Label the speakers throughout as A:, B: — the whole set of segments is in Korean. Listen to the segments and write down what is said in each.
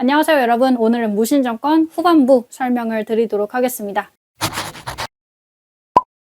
A: 안녕하세요 여러분. 오늘은 무신정권 후반부 설명을 드리도록 하겠습니다.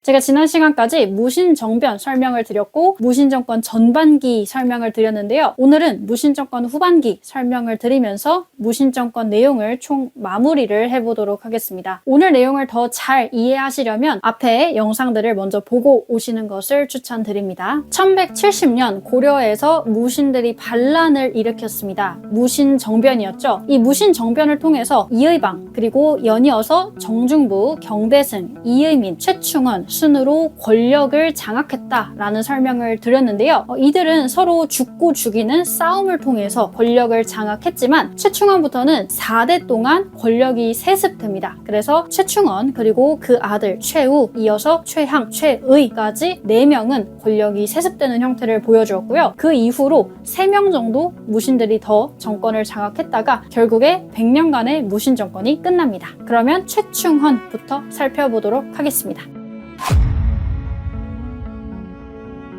A: 제가 지난 시간까지 무신정변 설명을 드렸고 무신정권 전반기 설명을 드렸는데요. 오늘은 무신정권 후반기 설명을 드리면서 무신정권 내용을 총 마무리를 해보도록 하겠습니다. 오늘 내용을 더 잘 이해하시려면 앞에 영상들을 먼저 보고 오시는 것을 추천드립니다. 1170년 고려에서 무신들이 반란을 일으켰습니다. 무신정변이었죠. 이 무신정변을 통해서 이의방 그리고 연이어서 정중부, 경대승, 이의민, 최충원 순으로 권력을 장악했다라는 설명을 드렸는데요. 이들은 서로 죽고 죽이는 싸움을 통해서 권력을 장악했지만 최충원부터는 4대 동안 권력이 세습됩니다. 그래서 최충원 그리고 그 아들 최우, 이어서 최항, 최의까지 4명은 권력이 세습되는 형태를 보여주었고요. 그 이후로 3명 정도 무신들이 더 정권을 장악했다가 결국에 100년간의 무신 정권이 끝납니다. 그러면 최충헌부터 살펴보도록 하겠습니다.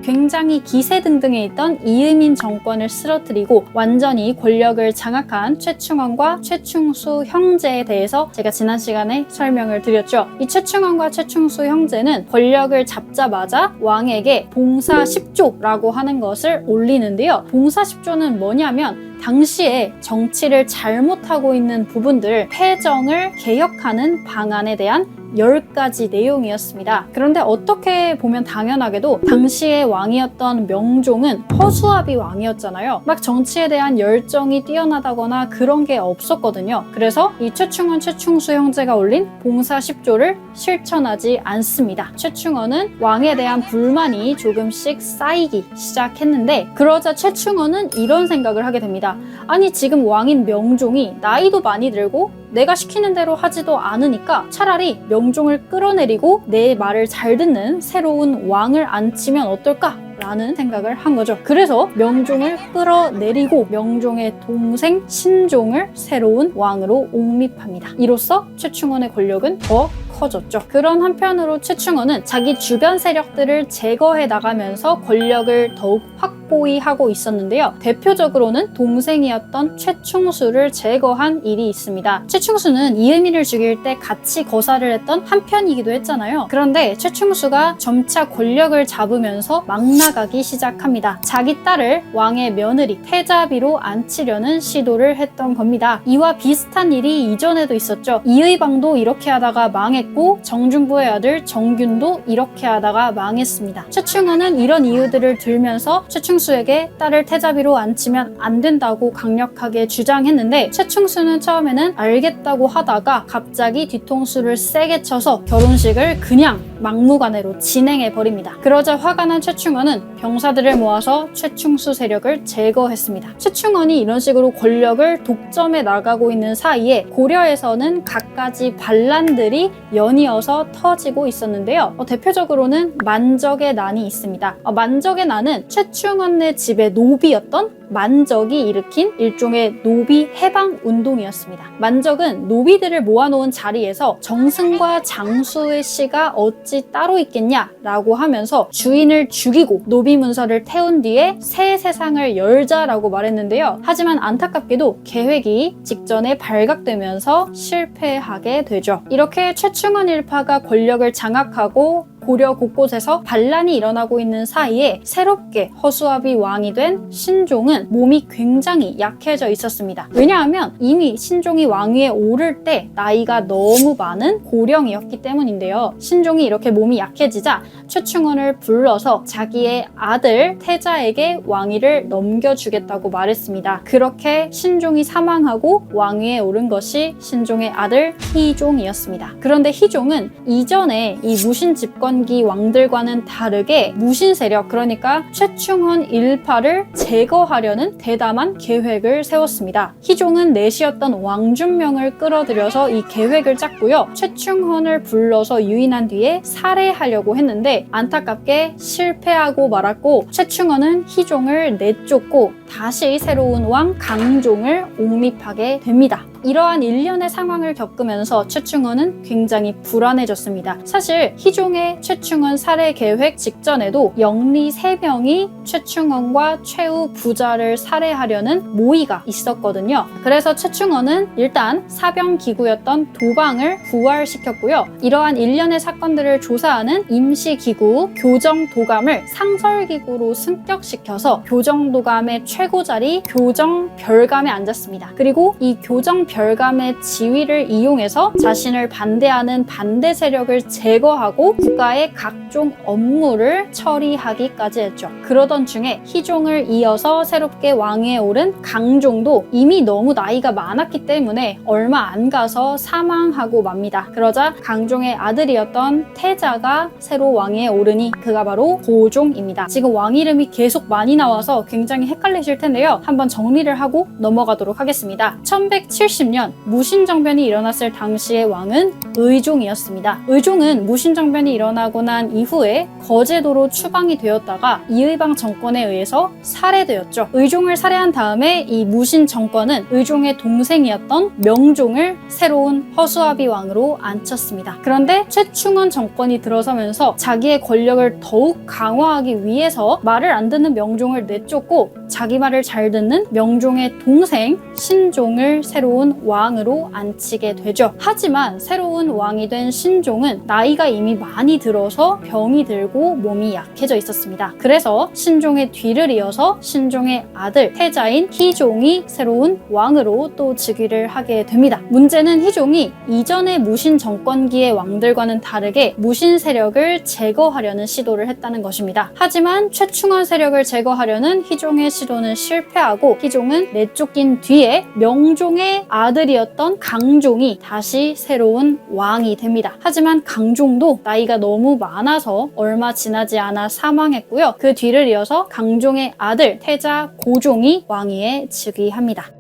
A: 굉장히 기세등등에 있던 이의민 정권을 쓰러뜨리고 완전히 권력을 장악한 최충원과 최충수 형제에 대해서 제가 지난 시간에 설명을 드렸죠. 이 최충원과 최충수 형제는 권력을 잡자마자 왕에게 봉사 10조라고 하는 것을 올리는데요. 봉사 10조는 뭐냐면 당시에 정치를 잘못하고 있는 부분들, 패정을 개혁하는 방안에 대한 10가지 내용이었습니다. 그런데 어떻게 보면 당연하게도 당시의 왕이었던 명종은 허수아비 왕이었잖아요. 막 정치에 대한 열정이 뛰어나다거나 그런 게 없었거든요. 그래서 이 최충원, 최충수 형제가 올린 봉사 10조를 실천하지 않습니다. 최충원은 왕에 대한 불만이 조금씩 쌓이기 시작했는데 그러자 최충원은 이런 생각을 하게 됩니다. 아니 지금 왕인 명종이 나이도 많이 들고 내가 시키는 대로 하지도 않으니까 차라리 명종을 끌어내리고 내 말을 잘 듣는 새로운 왕을 앉히면 어떨까? 라는 생각을 한 거죠. 그래서 명종을 끌어내리고 명종의 동생 신종을 새로운 왕으로 옹립합니다. 이로써 최충원의 권력은 더 커졌죠. 그런 한편으로 최충원은 자기 주변 세력들을 제거해 나가면서 권력을 더욱 확고히 하고 있었는데요. 대표적으로는 동생이었던 최충수를 제거한 일이 있습니다. 최충수는 이의민을 죽일 때 같이 거사를 했던 한편이기도 했잖아요. 그런데 최충수가 점차 권력을 잡으면서 막 나가기 시작합니다. 자기 딸을 왕의 며느리 태자비로 앉히려는 시도를 했던 겁니다. 이와 비슷한 일이 이전에도 있었죠. 이의방도 이렇게 하다가 망했고 정중부의 아들 정균도 이렇게 하다가 망했습니다. 최충원은 이런 이유들을 들면서 최충수에게 딸을 태자비로 앉히면 안 된다고 강력하게 주장했는데 최충수는 처음에는 알겠다고 하다가 갑자기 뒤통수를 세게 쳐서 결혼식을 그냥 막무가내로 진행해버립니다. 그러자 화가 난 최충원은 병사들을 모아서 최충수 세력을 제거했습니다. 최충원이 이런 식으로 권력을 독점해 나가고 있는 사이에 고려에서는 갖가지 반란들이 연이어서 터지고 있었는데요. 대표적으로는 만적의 난이 있습니다. 만적의 난은 최충원의 집의 노비였던 만적이 일으킨 일종의 노비 해방 운동이었습니다. 만적은 노비들을 모아놓은 자리에서 정승과 장수의 씨가 어찌 따로 있겠냐라고 하면서 주인을 죽이고 노비 문서를 태운 뒤에 새 세상을 열자라고 말했는데요. 하지만 안타깝게도 계획이 직전에 발각되면서 실패하게 되죠. 이렇게 최충원 일파가 권력을 장악하고 고려 곳곳에서 반란이 일어나고 있는 사이에 새롭게 허수아비 왕이 된 신종은 몸이 굉장히 약해져 있었습니다. 왜냐하면 이미 신종이 왕위에 오를 때 나이가 너무 많은 고령이었기 때문인데요. 신종이 이렇게 몸이 약해지자 최충원을 불러서 자기의 아들 태자에게 왕위를 넘겨주겠다고 말했습니다. 그렇게 신종이 사망하고 왕위에 오른 것이 신종의 아들 희종이었습니다. 그런데 희종은 이전에 이 무신 집권 왕들과는 다르게 무신 세력, 그러니까 최충원 일파를 제거하려는 대담한 계획을 세웠습니다. 희종은 내시였던 왕준명을 끌어들여서 이 계획을 짰고요. 최충원을 불러서 유인한 뒤에 살해하려고 했는데 안타깝게 실패하고 말았고 최충원은 희종을 내쫓고 다시 새로운 왕 강종을 옹립하게 됩니다. 이러한 일련의 상황을 겪으면서 최충원은 굉장히 불안해졌습니다. 사실 희종의 최충원 살해 계획 직전에도 영리 3명이 최충원과 최우 부자를 살해하려는 모의가 있었거든요. 그래서 최충원은 일단 사병기구였던 도방을 부활시켰고요. 이러한 일련의 사건들을 조사하는 임시기구 교정도감을 상설기구로 승격시켜서 교정도감의 최고자리 교정별감에 앉았습니다. 그리고 이 교정별감의 지위를 이용해서 자신을 반대하는 반대 세력을 제거하고 국가의 각종 업무를 처리하기까지 했죠. 그러던 중에 희종을 이어서 새롭게 왕위에 오른 강종도 이미 너무 나이가 많았기 때문에 얼마 안 가서 사망하고 맙니다. 그러자 강종의 아들이었던 태자가 새로 왕위에 오르니 그가 바로 고종입니다. 지금 왕 이름이 계속 많이 나와서 굉장히 헷갈리실 텐데요. 한번 정리를 하고 넘어가도록 하겠습니다. 1170년 무신정변이 일어났을 당시의 왕은 의종이었습니다. 의종은 무신정변이 일어나고 난 이후에 거제도로 추방이 되었다가 이의방 정권에 의해서 살해되었죠. 의종을 살해한 다음에 이 무신 정권은 의종의 동생이었던 명종을 새로운 허수아비 왕으로 앉혔습니다. 그런데 최충원 정권이 들어서면서 자기의 권력을 더욱 강화하기 위해서 말을 안 듣는 명종을 내쫓고 자기 말을 잘 듣는 명종의 동생 신종을 새로운 왕으로 앉히게 되죠. 하지만 새로운 왕이 된 신종은 나이가 이미 많이 들어서 병이 들고 몸이 약해져 있었습니다. 그래서 신종의 뒤를 이어서 신종의 아들 태자인 희종이 새로운 왕으로 또 즉위를 하게 됩니다. 문제는 희종이 이전의 무신 정권기의 왕들과는 다르게 무신 세력을 제거하려는 시도를 했다는 것입니다. 하지만 최충원 세력을 제거하려는 희종의 시도는 실패하고 희종은 내쫓긴 뒤에 명종의 아들이었던 강종이 다시 새로운 왕이 됩니다. 하지만 강종도 나이가 너무 많아서 얼마 지나지 않아 사망했고요. 그 뒤를 이어서 강종의 아들 태자 고종이 왕위에 즉위합니다.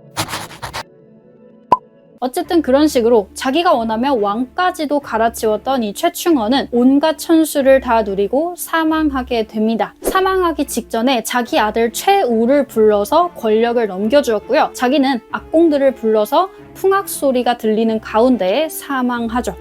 A: 어쨌든 그런 식으로 자기가 원하면 왕까지도 갈아치웠던 이 최충원은 온갖 천수를 다 누리고 사망하게 됩니다. 사망하기 직전에 자기 아들 최우를 불러서 권력을 넘겨주었고요. 자기는 악공들을 불러서 풍악 소리가 들리는 가운데 사망하죠.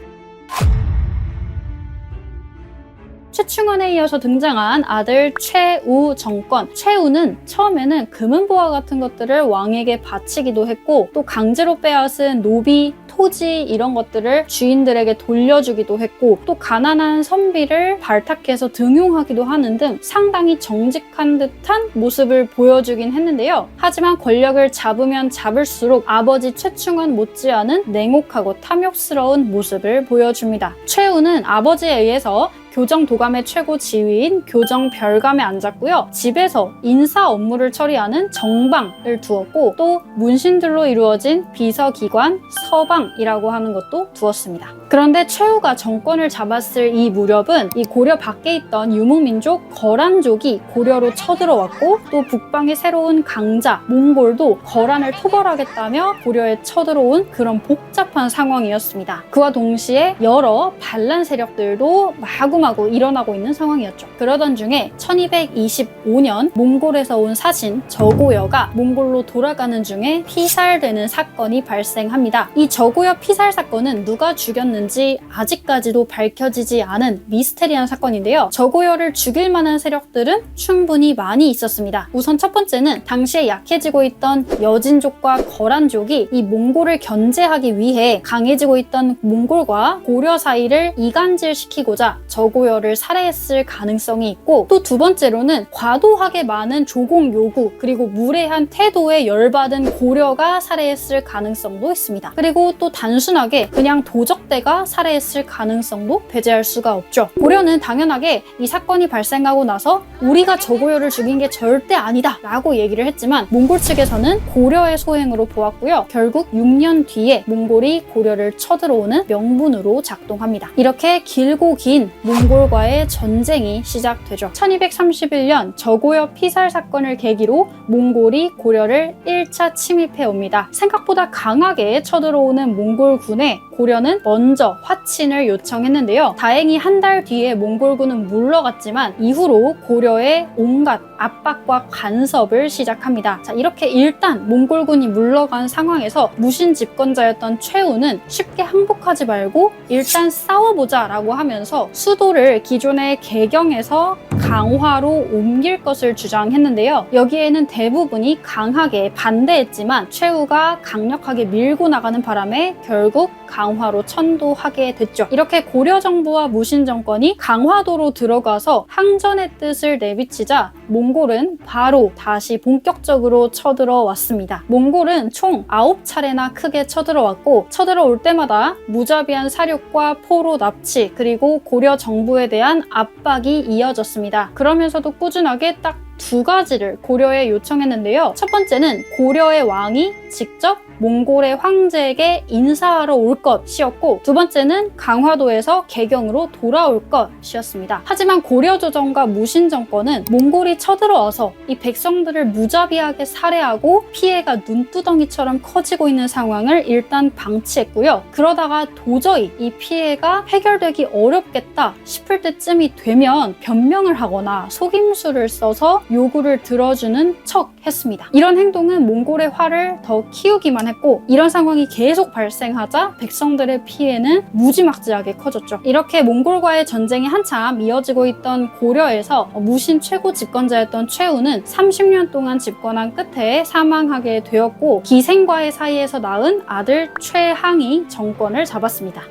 A: 최충원에 이어서 등장한 아들 최우 정권. 최우는 처음에는 금은보화 같은 것들을 왕에게 바치기도 했고 또 강제로 빼앗은 노비, 토지 이런 것들을 주인들에게 돌려주기도 했고 또 가난한 선비를 발탁해서 등용하기도 하는 등 상당히 정직한 듯한 모습을 보여주긴 했는데요. 하지만 권력을 잡으면 잡을수록 아버지 최충원 못지않은 냉혹하고 탐욕스러운 모습을 보여줍니다. 최우는 아버지에 의해서 교정도감의 최고 지위인 교정별감에 앉았고요. 집에서 인사 업무를 처리하는 정방을 두었고 또 문신들로 이루어진 비서기관 서방이라고 하는 것도 두었습니다. 그런데 최우가 정권을 잡았을 이 무렵은 이 고려 밖에 있던 유목민족 거란족이 고려로 쳐들어왔고 또 북방의 새로운 강자 몽골도 거란을 토벌하겠다며 고려에 쳐들어온 그런 복잡한 상황이었습니다. 그와 동시에 여러 반란 세력들도 마구마구 일어나고 있는 상황이었죠. 그러던 중에 1225년 몽골에서 온 사신 저고여가 몽골로 돌아가는 중에 피살되는 사건이 발생합니다. 이 저고여 피살 사건은 누가 죽였는지 아직까지도 밝혀지지 않은 미스테리한 사건인데요. 저고여를 죽일 만한 세력들은 충분히 많이 있었습니다. 우선 첫 번째는 당시에 약해지고 있던 여진족과 거란족이 이 몽골을 견제하기 위해 강해지고 있던 몽골과 고려 사이를 이간질시키고자 저고여를 살해했을 가능성이 있고 또 두 번째로는 과도하게 많은 조공 요구 그리고 무례한 태도에 열받은 고려가 살해했을 가능성도 있습니다. 그리고 또 단순하게 그냥 도적대가 살해했을 가능성도 배제할 수가 없죠. 고려는 당연하게 이 사건이 발생하고 나서 우리가 저고여를 죽인 게 절대 아니다 라고 얘기를 했지만 몽골 측에서는 고려의 소행으로 보았고요. 결국 6년 뒤에 몽골이 고려를 쳐들어오는 명분으로 작동합니다. 이렇게 길고 긴 몽골과의 전쟁이 시작되죠. 1231년 저고여 피살 사건을 계기로 몽골이 고려를 1차 침입해 옵니다. 생각보다 강하게 쳐들어 들어오는 몽골군에 고려는 먼저 화친을 요청했는데요. 다행히 한 달 뒤에 몽골군은 물러갔지만 이후로 고려의 온갖 압박과 간섭을 시작합니다. 자, 이렇게 일단 몽골군이 물러간 상황에서 무신 집권자였던 최후는 쉽게 항복하지 말고 일단 싸워보자 라고 하면서 수도를 기존의 개경에서 강화로 옮길 것을 주장했는데요. 여기에는 대부분이 강하게 반대했지만 최후가 강력하게 밀고 나가는 바람에 결국 강화로 천도하게 됐죠. 이렇게 고려 정부와 무신 정권이 강화도로 들어가서 항전의 뜻을 내비치자 몽골은 바로 다시 본격적으로 쳐들어왔습니다. 몽골은 총 9차례나 크게 쳐들어왔고 쳐들어올 때마다 무자비한 사륙과 포로 납치 그리고 고려 정부에 대한 압박이 이어졌습니다. 그러면서도 꾸준하게 딱 2가지를 고려에 요청했는데요. 첫 번째는 고려의 왕이 직접 몽골의 황제에게 인사하러 올 것이었고 두 번째는 강화도에서 개경으로 돌아올 것이었습니다. 하지만 고려 조정과 무신 정권은 몽골이 쳐들어와서 이 백성들을 무자비하게 살해하고 피해가 눈두덩이처럼 커지고 있는 상황을 일단 방치했고요. 그러다가 도저히 이 피해가 해결되기 어렵겠다 싶을 때쯤이 되면 변명을 하거나 속임수를 써서 요구를 들어주는 척 했습니다. 이런 행동은 몽골의 화를 더 키우기만 했고 이런 상황이 계속 발생하자 백성들의 피해는 무지막지하게 커졌죠. 이렇게 몽골과의 전쟁이 한참 이어지고 있던 고려에서 무신 최고 집권자였던 최후는 30년 동안 집권한 끝에 사망하게 되었고 기생과의 사이에서 낳은 아들 최항이 정권을 잡았습니다.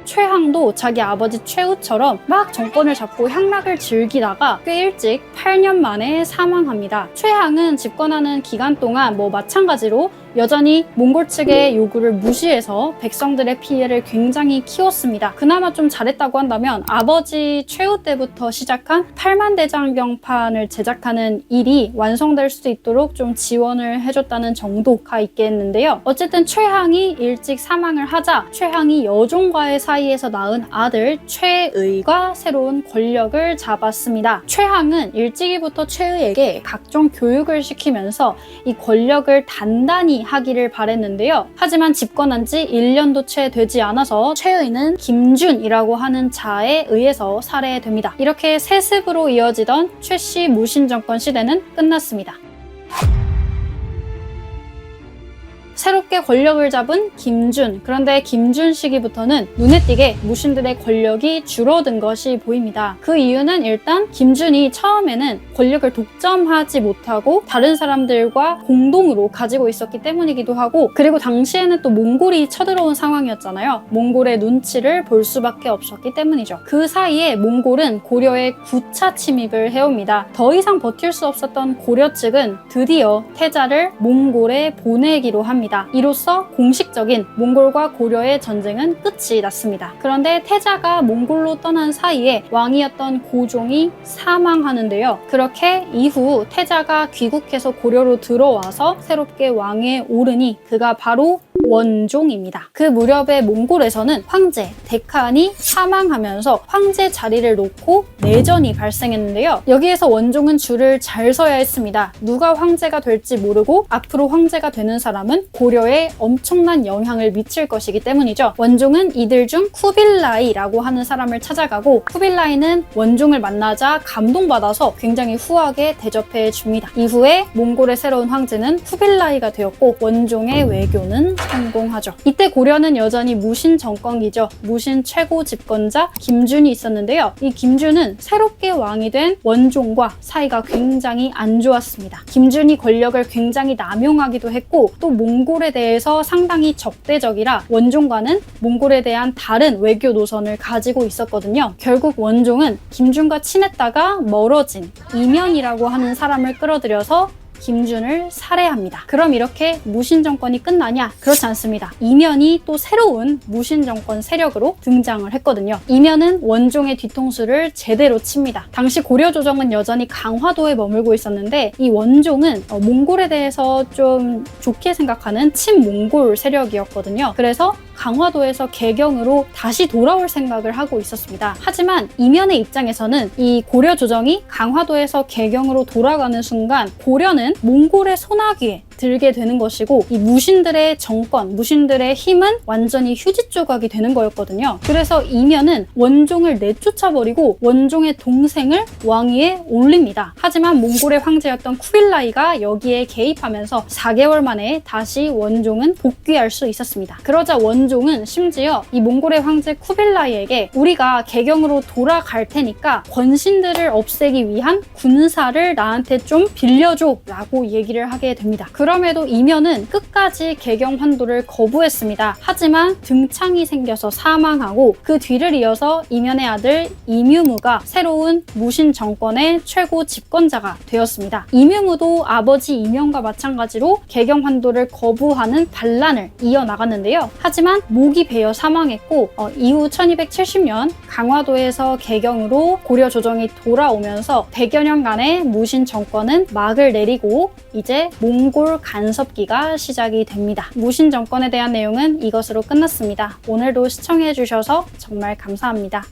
A: 최항도 자기 아버지 최후처럼 막 정권을 잡고 향락을 즐기다가 꽤 일찍 8년 만에 사망합니다. 최항은 집권하는 기간 동안 마찬가지로 여전히 몽골 측의 요구를 무시해서 백성들의 피해를 굉장히 키웠습니다. 그나마 좀 잘했다고 한다면 아버지 최후 때부터 시작한 8만 대장경판을 제작하는 일이 완성될 수 있도록 좀 지원을 해줬다는 정도가 있겠는데요. 어쨌든 최항이 일찍 사망을 하자 최항이 여종과의 사이에서 낳은 아들 최의가 새로운 권력을 잡았습니다. 최항은 일찍이부터 최의에게 각종 교육을 시키면서 이 권력을 단단히 하기를 바랬는데요. 하지만 집권한 지 1년도 채 되지 않아서 최의는 김준이라고 하는 자에 의해서 살해됩니다. 이렇게 세습으로 이어지던 최씨 무신 정권 시대는 끝났습니다. 새롭게 권력을 잡은 김준. 그런데 김준 시기부터는 눈에 띄게 무신들의 권력이 줄어든 것이 보입니다. 그 이유는 일단 김준이 처음에는 권력을 독점하지 못하고 다른 사람들과 공동으로 가지고 있었기 때문이기도 하고 그리고 당시에는 또 몽골이 쳐들어온 상황이었잖아요. 몽골의 눈치를 볼 수밖에 없었기 때문이죠. 그 사이에 몽골은 고려에 9차 침입을 해옵니다. 더 이상 버틸 수 없었던 고려 측은 드디어 태자를 몽골에 보내기로 합니다. 이로써 공식적인 몽골과 고려의 전쟁은 끝이 났습니다. 그런데 태자가 몽골로 떠난 사이에 왕이었던 고종이 사망하는데요. 그렇게 이후 태자가 귀국해서 고려로 들어와서 새롭게 왕에 오르니 그가 바로 원종입니다. 그 무렵에 몽골에서는 황제 데칸이 사망하면서 황제 자리를 놓고 내전이 발생했는데요. 여기에서 원종은 줄을 잘 서야 했습니다. 누가 황제가 될지 모르고 앞으로 황제가 되는 사람은 고려에 엄청난 영향을 미칠 것이기 때문이죠. 원종은 이들 중 쿠빌라이라고 하는 사람을 찾아가고 쿠빌라이는 원종을 만나자 감동받아서 굉장히 후하게 대접해 줍니다. 이후에 몽골의 새로운 황제는 쿠빌라이가 되었고 원종의 외교는 성공하죠. 이때 고려는 여전히 무신 정권기죠. 무신 최고 집권자 김준이 있었는데요. 이 김준은 새롭게 왕이 된 원종과 사이가 굉장히 안 좋았습니다. 김준이 권력을 굉장히 남용하기도 했고 또 몽골에 대해서 상당히 적대적이라 원종과는 몽골에 대한 다른 외교 노선을 가지고 있었거든요. 결국 원종은 김준과 친했다가 멀어진 이면이라고 하는 사람을 끌어들여서 김준을 살해합니다. 그럼 이렇게 무신 정권이 끝나냐? 그렇지 않습니다. 이면이 또 새로운 무신 정권 세력으로 등장을 했거든요. 이면은 원종의 뒤통수를 제대로 칩니다. 당시 고려 조정은 여전히 강화도에 머물고 있었는데 이 원종은 몽골에 대해서 좀 좋게 생각하는 친몽골 세력이었거든요. 그래서 강화도에서 개경으로 다시 돌아올 생각을 하고 있었습니다. 하지만 이면의 입장에서는 이 고려 조정이 강화도에서 개경으로 돌아가는 순간 고려는 몽골의 소나기에 들게 되는 것이고 이 무신들의 정권, 무신들의 힘은 완전히 휴지 조각이 되는 거였거든요. 그래서 이면은 원종을 내쫓아버리고 원종의 동생을 왕위에 올립니다. 하지만 몽골의 황제였던 쿠빌라이가 여기에 개입하면서 4개월 만에 다시 원종은 복귀할 수 있었습니다. 그러자 원종은 심지어 이 몽골의 황제 쿠빌라이에게 우리가 개경으로 돌아갈 테니까 권신들을 없애기 위한 군사를 나한테 좀 빌려줘 라고 얘기를 하게 됩니다. 그럼에도 이면은 끝까지 개경 환도를 거부했습니다. 하지만 등창이 생겨서 사망하고 그 뒤를 이어서 이면의 아들 이뮤무가 새로운 무신 정권의 최고 집권자가 되었습니다. 이뮤무도 아버지 이면과 마찬가지로 개경 환도를 거부하는 반란을 이어나갔는데요. 하지만 목이 베어 사망했고 이후 1270년 강화도에서 개경으로 고려 조정이 돌아오면서 100여 년간의 무신 정권은 막을 내리고 이제 몽골 간섭기가 시작이 됩니다. 무신 정권에 대한 내용은 이것으로 끝났습니다. 오늘도 시청해주셔서 정말 감사합니다.